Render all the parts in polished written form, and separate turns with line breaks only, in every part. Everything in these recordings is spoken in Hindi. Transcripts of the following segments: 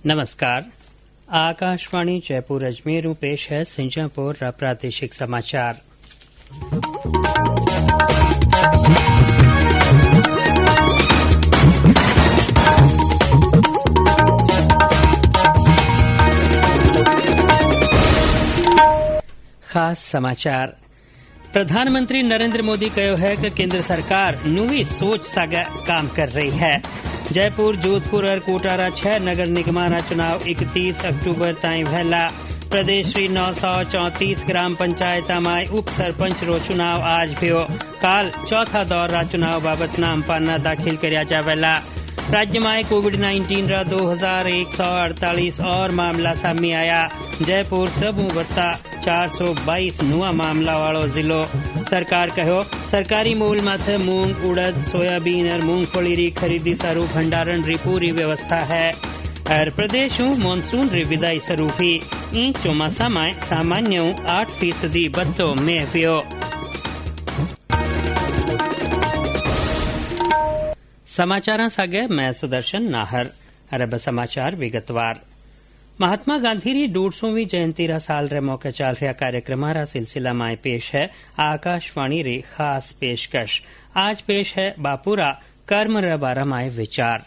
नमस्कार। आकाशवाणी जयपुर अजमेर पेश है सिंजापुर प्रादेशिक समाचार। खास समाचार। प्रधानमंत्री नरेंद्र मोदी कहो है कि केंद्र सरकार नवी सोच सागे काम कर रही है। जयपुर, जोधपुर और कोटारा 6 नगर निगमाना चुनाव 31 अक्टूबर ताईं वहेला। प्रदेश री 934 ग्राम पंचायत में उप सरपंच रो चुनाव आज भयो। काल चौथा दौर रा चुनाव बाबत नाम पाना दाखिल करया जावेला। राज्य में कोविड-19 रा 2148 और मामला सामने आया। जयपुर सबू वत्ता 422 नुआ मामला वालों जिलो। सरकार कहो सरकारी मूल माथे मूंग, उड़द, सोयाबीन और मूंगफली री खरीदी सारू भंडारण री पूरी व्यवस्था है। और प्रदेश मानसून री विदाई शुरू हुई। ई चौमासा में सामान्य 8% बत्तो में व्यो। समाचार सागे मैं सुदर्शन नाहर। अरब समाचार विगतवार। महात्मा गांधी री 150वीं जयंती रा साल रे मौके चल रहा कार्यक्रम रा सिलसिला में पेश है आकाशवाणी री खास पेशकश। आज पेश है बापूरा कर्म रे बारे में विचार।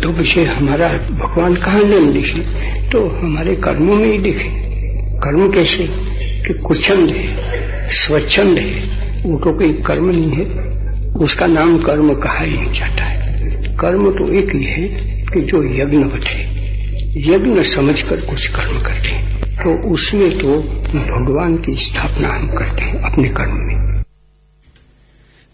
तो विषय हमारा भगवान कहाँ ने लिखे, तो हमारे कर्मों में ही लिखे। कर्म कैसे कि कुछंद है, स्वच्छंद है, वो तो कोई कर्म नहीं है, उसका नाम कर्म कहा ही नहीं जाता है। कर्म तो एक ही है कि जो यज्ञवत है, यज्ञ समझकर कुछ कर्म करते हैं, तो उसमें तो भगवान की स्थापना हम करते हैं अपने कर्म में।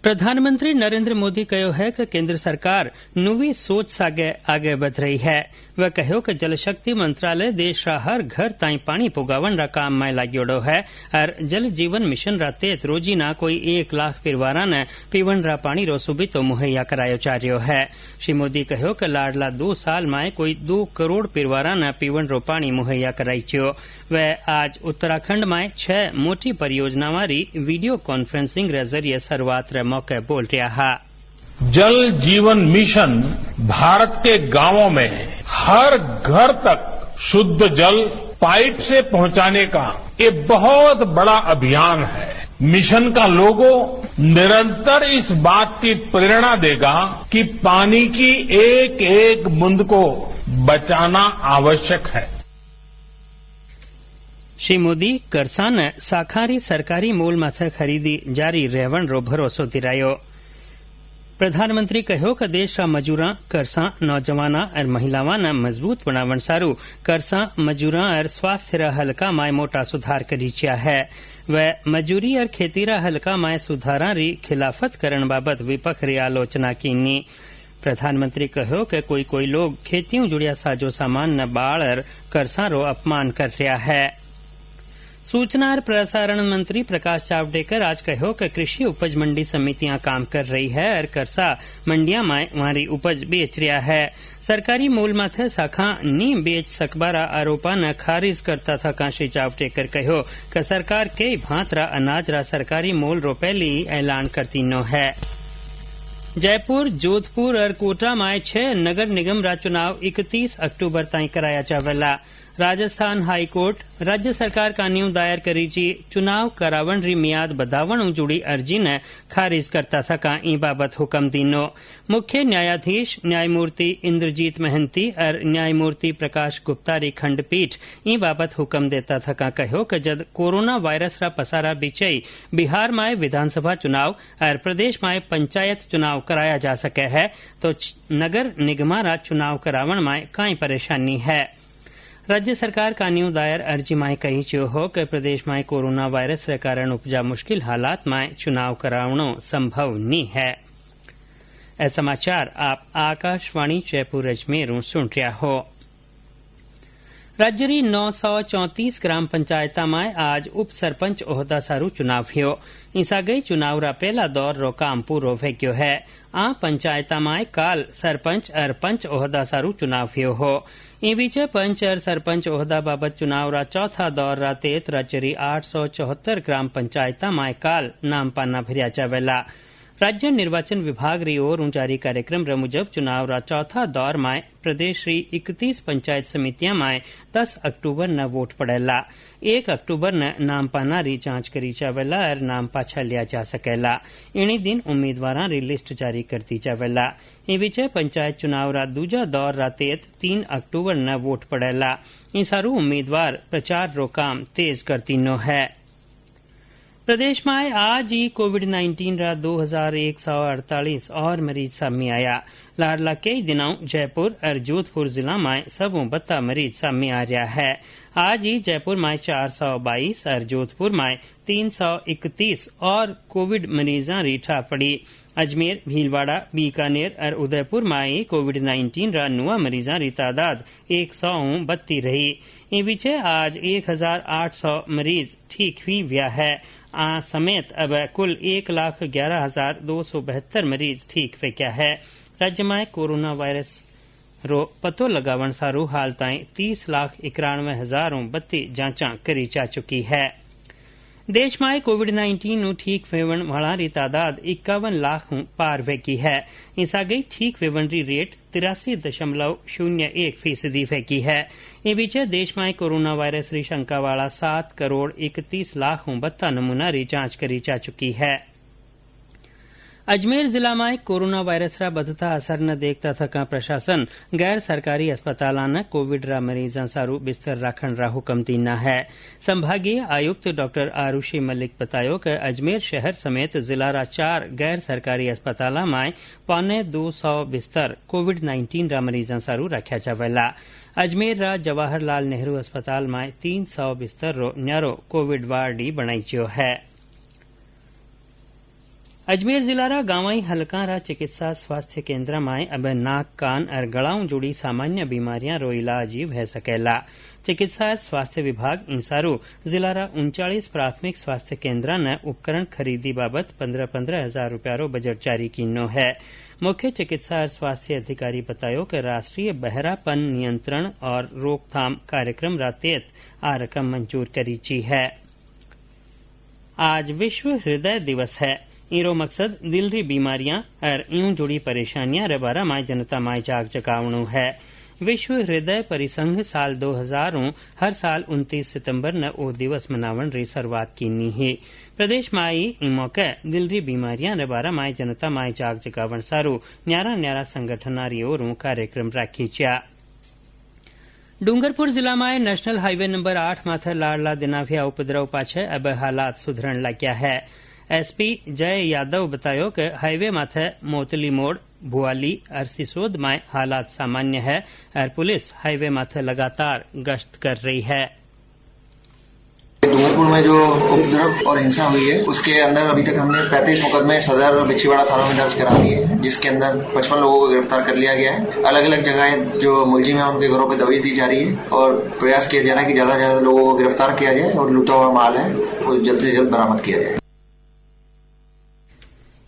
प्रधानमंत्री नरेंद्र मोदी कहो है कि केंद्र सरकार नवी सोच सागे आगे बढ़ रही है। वह कहो कि जल शक्ति मंत्रालय देश रा हर घर ताई पानी पुगावन रा काम में लाग्योड़ो है और जल जीवन मिशन रा तहत रोजीना कोई 1 लाख परिवारा ने पीवन रा पानी रो सुविधा मुहैया करायो जा रह्यो है। श्री मोदी कहो कि लाडला 2 साल में कोई 2 करोड़ परिवारा ने पीवन रो पानी मुहैया कराई छो। वह आज उत्तराखंड में 6 मोटी परियोजना वाली वीडियो कॉन्फ्रेंसिंग रे जरिए शुरुआत रे मौके बोल रहा।
जल जीवन मिशन भारत के गांवों में हर घर तक शुद्ध जल पाइप से पहुंचाने का ये बहुत बड़ा अभियान है। मिशन का लोगो निरंतर इस बात की प्रेरणा देगा कि पानी की एक एक बूंद को बचाना आवश्यक है।
श्री मोदी करसान साखारी सरकारी मूल माथे खरीदी जारी रहवन रो भरोसो दिरायो। प्रधानमंत्री कहो कि देश रा मजूरा, करसा, नौजवाना और महिलावां ने मजबूत बनावन सारू करसा, मजूरा और स्वास्थ्य रा हलका में मोटा सुधार करी चिया है। वह मजूरी और खेती रा हलका में सुधारा री खिलाफत करण बाबत विपक्ष री आलोचना कीनी। प्रधानमंत्री कहो कि कोई लोग खेतियों जुड़िया साजो सामान न बाढ़ और करसा रो अपमान कर रहा है। सूचना और प्रसारण मंत्री प्रकाश जावड़ेकर आज कहो कि कृषि उपज मंडी समितियां काम कर रही है और करसा मंडिया में वहां उपज बेच रहा है। सरकारी मूल माथे शाखा नी बेच सकबारा आरोपा न खारिज करता था का श्री जावड़ेकर कहो कि सरकार कई भांतरा अनाज रा सरकारी मूल रो पहले ऐलान करती नो है। जयपुर, जोधपुर और कोटा में 6 नगर निगम रा चुनाव 31 अक्टूबर ताईं कराया जावेला। राजस्थान हाईकोर्ट राज्य सरकार का न्यू दायर करी चुनाव करावण री मियाद बधावण जुड़ी अर्जी ने खारिज करता था का ई बाबत हुक्म दीनो। मुख्य न्यायाधीश न्यायमूर्ति इंद्रजीत महंती और न्यायमूर्ति प्रकाश गुप्ता री खंडपीठ ई बाबत हुक्म देता था का कहो कि जब कोरोना वायरस रा पसारा बीचई बिहार में विधानसभा चुनाव और प्रदेश में पंचायत चुनाव कराया जा सके है, तो नगर निगमा रा चुनाव करावण में कई परेशानी है। राज्य सरकार का न्यू दायर अर्जी में कही चो हो कि प्रदेश में कोरोना वायरस के कारण उपजा मुश्किल हालात में चुनाव करावणो संभव नहीं है। ए समाचार आप आकाशवाणी जयपुर अजमेर सुन रहा हो। राज्य री 934 ग्राम पंचायत में आज उप सरपंच ओहदा सारू चुनाव हुयो। ईसा गई चुनाव रा पहला दौर रो काम पूरो हो गयो है। आ पंचायत में काल सरपंच और पंच ओहदा सारू चुनाव हुयो हो। ई बीचे पंच और सरपंच ओहदा बाबत चुनाव रा चौथा दौर रा तेत राज्य री 874 ग्राम पंचायत में काल नाम पाना भरिया जावेला। राज्य निर्वाचन विभाग री ओर जारी कार्यक्रम रे मुजब चुनाव रा चौथा दौर में प्रदेश री 31 पंचायत समितियां में 10 अक्टूबर न वोट पड़ेला। 1 अक्टूबर न नाम पाना री जांच करी जावेला और नाम पाछा लिया जा सकेला। इन्ही दिन उम्मीदवारां री लिस्ट जारी करती जावेला। इन विचे पंचायत चुनाव रा दूजा दौर रा 3 अक्टूबर न वोट पड़ेला। इन सारू उम्मीदवार प्रचार रो काम तेज करती नो है। प्रदेश में आज ही कोविड-19 रा 2148 और मरीज सामने आया। लाडला कई दिनों जयपुर और जोधपुर जिला में सबों 32 मरीज सामने आ रहा है। आज ही जयपुर में 422 और जोधपुर में 331 और कोविड मरीजा रीठा पड़ी। अजमेर, भीलवाड़ा, बीकानेर और उदयपुर में कोविड-19 रा नुआ मरीजा री तादाद 132 रही। इन विचे आज 1800 मरीज ठीक हुई व्या है। आ समेत अब कुल 1,11,272 मरीज ठीक व्या है। राज्य में कोरोना वायरस रो पतो लगावन सारू हाल ताई 30,91,032 जांचा करी जा चुकी है। देश में कोविड-19 नु ठीक वेवन वाला री तादाद 51 लाख पार वेकी है। इसा गई ठीक वेवन री रेट 83.01% वेकी है। इन बीचे देश में कोरोना वायरस री शंका वाला 7,31,32 नमूना री जांच करी जा चुकी है। अजमेर जिला में कोरोना वायरस रा बढ़ता असर न देखता थका प्रशासन गैर सरकारी अस्पताल न कोविड रा मरीजा सारू बिस्तर राखण रा हुक्म दीना है। संभागीय आयुक्त डॉक्टर आरुषि मलिक बतायो कि अजमेर शहर समेत जिला रा 4 गैर सरकारी अस्पताल में 250 बिस्तर कोविड-19 रा मरीजा सारू रखा जावेला। अजमेर रा जवाहरलाल नेहरू अस्पताल में 300 बिस्तर रो न्यारो कोविड वार्ड बनाईच्यो है। अजमेर जिला रा गांवाई हलका रा चिकित्सा स्वास्थ्य केन्द्र में अब नाक, कान और गलाऊ जुड़ी सामान्य बीमारियां रो इलाज भय सकेला। चिकित्सा स्वास्थ्य विभाग इंसारू जिला रा 39 प्राथमिक स्वास्थ्य केन्द्र न उपकरण खरीदी बाबत 15-15 हजार रूपया रो बजट जारी कीनो है। मुख्य चिकित्सा और स्वास्थ्य अधिकारी बतायो कि राष्ट्रीय बहरापन नियंत्रण और रोकथाम कार्यक्रम रा तहत आ रकम मंजूर करी ची है। आज विश्व हृदय दिवस है। इरो मकसद दिल री बीमारियां और यूं जुड़ी परेशानियां रे बारे में जनता में जाग जगावणु है। विश्व हृदय परिसंघ साल 2000 हर साल 29 सितंबर न ओ दिवस मनावन री शुरुआत कीनी है। प्रदेश में आई इन मौके दिल री बीमारियां रे बारे में जनता में जाग जगावण सारू न्यारा न्यारा संगठना री ओरों कार्यक्रम राखी चा। डूंगरपुर जिला में नेशनल हाईवे नंबर 8 माथे लाडला दिनाभिया उपद्रव पाछे अब हालात सुधरण लाग्या है। एसपी जय यादव बतायो कि हाईवे माथे मोतली मोड़, भुआली और सिसोद में हालात सामान्य है और पुलिस हाईवे माथे लगातार गश्त कर रही है।
डूंगरपुर में जो उपद्रव और हिंसा हुई है उसके अंदर अभी तक हमने 35 मुकदमे सदर बिछीवाड़ा थाना में दर्ज करा दिए हैं, जिसके अंदर 55 लोगों को गिरफ्तार कर लिया गया है। अलग अलग जगह जो मुलजिम है उनके घरों पर दबिश दी जा रही है और प्रयास किया जा रहा है कि ज्यादा से ज्यादा लोगों को गिरफ्तार किया जाए और लूटा हुआ माल है वो जल्द से जल्द बरामद किया जाए।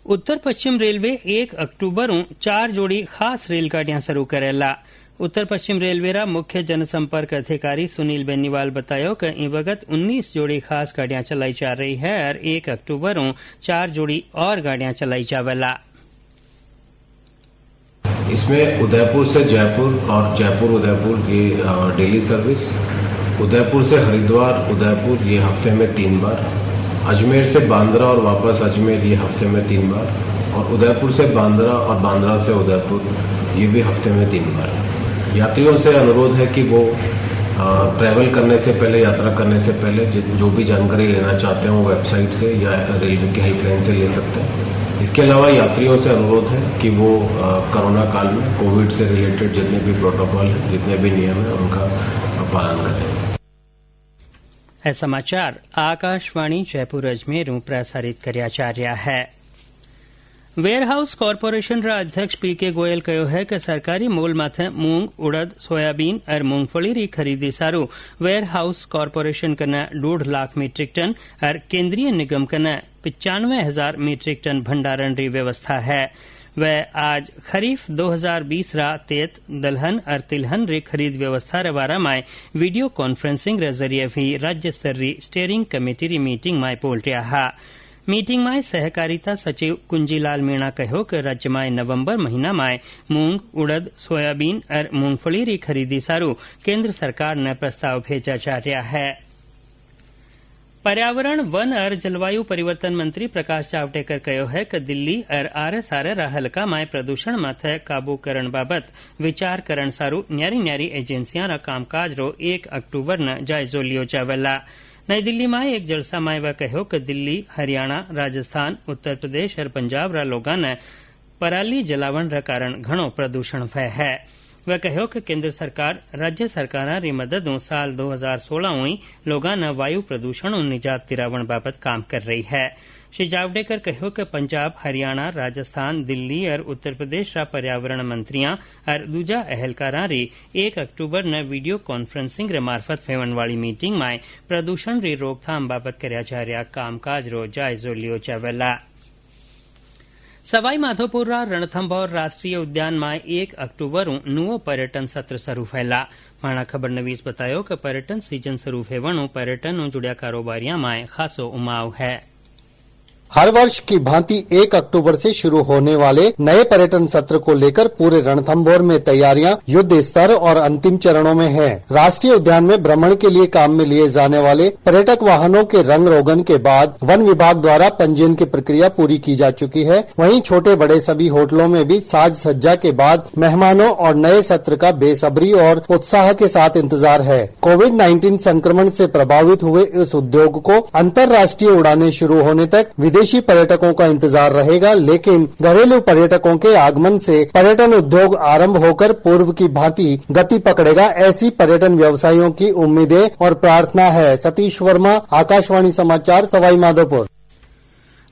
उत्तर पश्चिम रेलवे 1 अक्टूबर 4 जोड़ी खास रेलगाड़ियां शुरू करेला। उत्तर पश्चिम रेलवे रा मुख्य जनसंपर्क अधिकारी सुनील बेनीवाल बतायो कि इ वक्त 19 जोड़ी खास गाड़ियां चलाई जा रही है और 1 अक्टूबर 4 जोड़ी और गाड़ियां चलाई जावेला।
इसमें उदयपुर से जयपुर और जयपुर उदयपुर ये डेली सर्विस, उदयपुर से हरिद्वार उदयपुर ये हफ्ते में 3 बार, अजमेर से बांद्रा और वापस अजमेर ये हफ्ते में 3 बार और उदयपुर से बांद्रा और बांद्रा से उदयपुर ये भी हफ्ते में 3 बार। यात्रियों से अनुरोध है कि वो ट्रैवल करने से पहले, यात्रा करने से पहले जो भी जानकारी लेना चाहते हैं वो वेबसाइट से या रेलवे की हेल्पलाइन से ले सकते हैं। इसके अलावा यात्रियों से अनुरोध है कि वो कोरोना काल में कोविड से रिलेटेड जितने भी प्रोटोकॉल हैं, जितने भी नियम हैं उनका पालन करें।
है समाचार आकाशवाणी जयपुर अजमेर प्रसारित करया जा रहा है। वेयरहाउस कॉर्पोरेशन रा अध्यक्ष पीके गोयल कहो है कि सरकारी मोल माथे मूंग, उड़द, सोयाबीन और मूंगफली री खरीदी सारू वेयरहाउस कॉर्पोरेशन कने 1.5 लाख मीट्रिक टन और केंद्रीय निगम कने 95,000 मीट्रिक टन भंडारण री व्यवस्था है। वह आज खरीफ 2020 रा तेत दलहन और तिलहन री खरीद व्यवस्था रे बारे में वीडियो कॉन्फ्रेंसिंग रे जरिए भी राज्य स्तरीय स्टीयरिंग कमेटी री मीटिंग में बोल रहा है। मीटिंग में सहकारिता सचिव कुंजीलाल मीणा कहो कि राज्य में नवंबर महीना में मूंग उड़द सोयाबीन और मूंगफली री खरीदी सारू केंद्र सरकार ने प्रस्ताव भेजा जा रहा है। पर्यावरण वन और जलवायु परिवर्तन मंत्री प्रकाश जावड़ेकर कहो है कि दिल्ली और आरएसआर हलका में प्रदूषण माथे काबू करण बाबत विचार करण सारू न्यारी एजेंसियां रा कामकाज रो 1 अक्टूबर न जायजो लियो जावेला। नई दिल्ली में एक जलसा में वह कहो कि दिल्ली, हरियाणा, राजस्थान, उत्तर प्रदेश और पंजाब रा लोगों ने पराली जलावण रा कारण घणो प्रदूषण भय है। वह कहो कि केंद्र सरकार राज्य सरकारां री मददों साल 2016 हुई लोगों ने वायु प्रदूषण निजात दिलावण बाबत काम कर रही है। श्री जावड़ेकर कहो कि पंजाब, हरियाणा, राजस्थान, दिल्ली और उत्तर प्रदेश रा पर्यावरण मंत्रियां और दूजा अहलकारां री 1 अक्टूबर न वीडियो कॉन्फ्रेंसिंग रे मार्फत फेवण वाली मीटिंग में प्रदूषण री रोकथाम बाबत कर्या जा रहा कामकाज रो जायजो लियो जावेला। सवाई माधोपुर रणथंभौर राष्ट्रीय उद्यान में 1 अक्टूबर नुओ पर्यटन सत्र शुरू फैला। माणा खबर नवीस बतायो कि पर्यटन सीजन शुरू फेवणु पर्यटन जुड़िया कारोबारियां में खासो उमाव है।
हर वर्ष की भांति 1 अक्टूबर से शुरू होने वाले नए पर्यटन सत्र को लेकर पूरे रणथंभौर में तैयारियां युद्ध स्तर और अंतिम चरणों में है। राष्ट्रीय उद्यान में भ्रमण के लिए काम में लिए जाने वाले पर्यटक वाहनों के रंग रोगन के बाद वन विभाग द्वारा पंजीयन की प्रक्रिया पूरी की जा चुकी है। वहीं छोटे बड़े सभी होटलों में भी साज सज्जा के बाद मेहमानों और नए सत्र का बेसब्री और उत्साह के साथ इंतजार है। कोविड-19 संक्रमण से प्रभावित हुए इस उद्योग को अंतर्राष्ट्रीय उड़ानें शुरू होने तक विदेशी पर्यटकों का इंतजार रहेगा, लेकिन घरेलू पर्यटकों के आगमन से पर्यटन उद्योग आरंभ होकर पूर्व की भांति गति पकड़ेगा, ऐसी पर्यटन व्यवसायियों की उम्मीदें और प्रार्थना है। सतीश वर्मा, आकाशवाणी समाचार, सवाई माधोपुर।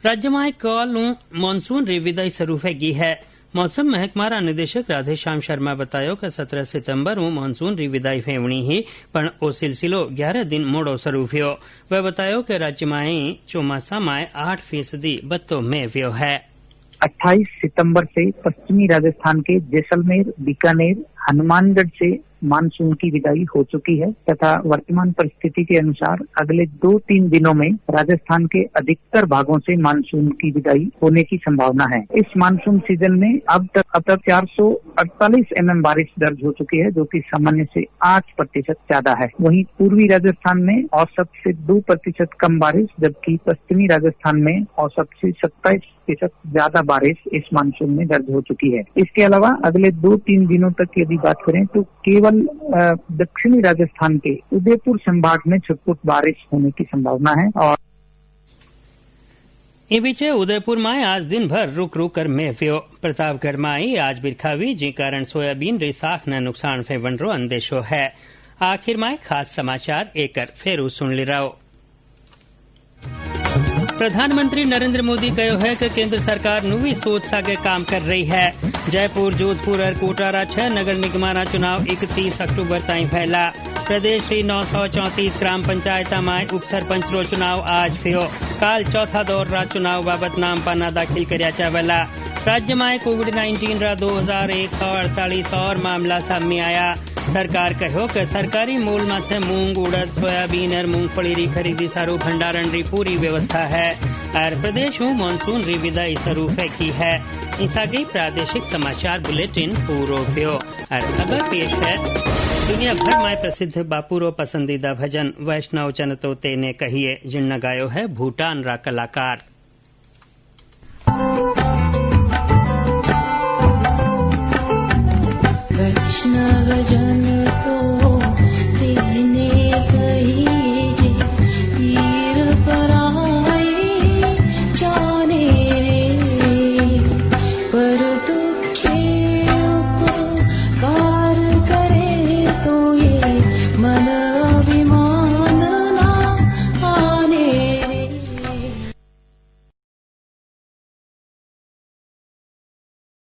राज्य में कल मानसून री विदाई शुरू होगी है। मौसम महकमा निदेशक राधेश्याम शर्मा बतायो कि 17 सितंबर मानसून री विदाई फेवणी ही पण ओ सिलसिलो 11 दिन मोड़ो शुरू हुयो। वह बतायो कि राज्य में चौमासा में 8% बत्तो में व्यो है।
28 सितंबर से पश्चिमी राजस्थान के जैसलमेर, बीकानेर, हनुमानगढ़ से मानसून की विदाई हो चुकी है तथा वर्तमान परिस्थिति के अनुसार अगले 2-3 दिनों में राजस्थान के अधिकतर भागों से मानसून की विदाई होने की संभावना है। इस मानसून सीजन में अब तक 448 mm बारिश दर्ज हो चुकी है, जो कि सामान्य से 8% ज्यादा है। वहीं पूर्वी राजस्थान में औसत से 2% कम बारिश, जबकि पश्चिमी राजस्थान में औसत से 27% ज्यादा बारिश इस मानसून में दर्ज हो चुकी है। इसके अलावा अगले 2-3 दिनों तक यदि बात करें तो केवल दक्षिणी राजस्थान के उदयपुर संभाग में छुटपुट बारिश होने की संभावना है। और
इन बीचे उदयपुर में आज दिन भर रुक रुक कर मेह व्यो। प्रतापगढ़ में आज बिरखावी, जी कारण सोयाबीन री साख न नुकसान फेवण रो अंदेशो है। आखिर में खास समाचार एक फेरू सुन ली रहो। प्रधानमंत्री नरेंद्र मोदी कहो है कि केंद्र सरकार नवी सोच सागे काम कर रही है। जयपुर, जोधपुर और कोटा 6 नगर निगमाना चुनाव 31 अक्टूबर ताईं फैला। प्रदेश की 934 ग्राम पंचायत में उप सरपंच रो चुनाव आज थियो। काल चौथा दौर रा चुनाव बाबत नाम पाना दाखिल कर्या जावेला। राज्य में कोविड-19 रा 2148 और मामला सामने आया। सरकार कहो कि सरकारी मूल माथे मूंग, उड़द, सोयाबीन और मूंगफली री खरीदी सारू भंडारण री पूरी व्यवस्था है और प्रदेश में मानसून री विदाई शुरू की है। इसागी प्रादेशिक समाचार बुलेटिन पूरो हुयो और अगर पेश है दुनिया भर में प्रसिद्ध बापूरो पसंदीदा भजन वैष्णव जन तो तेने कहिए, जिन गायो है भूटान रा कलाकार।
वैष्णव जन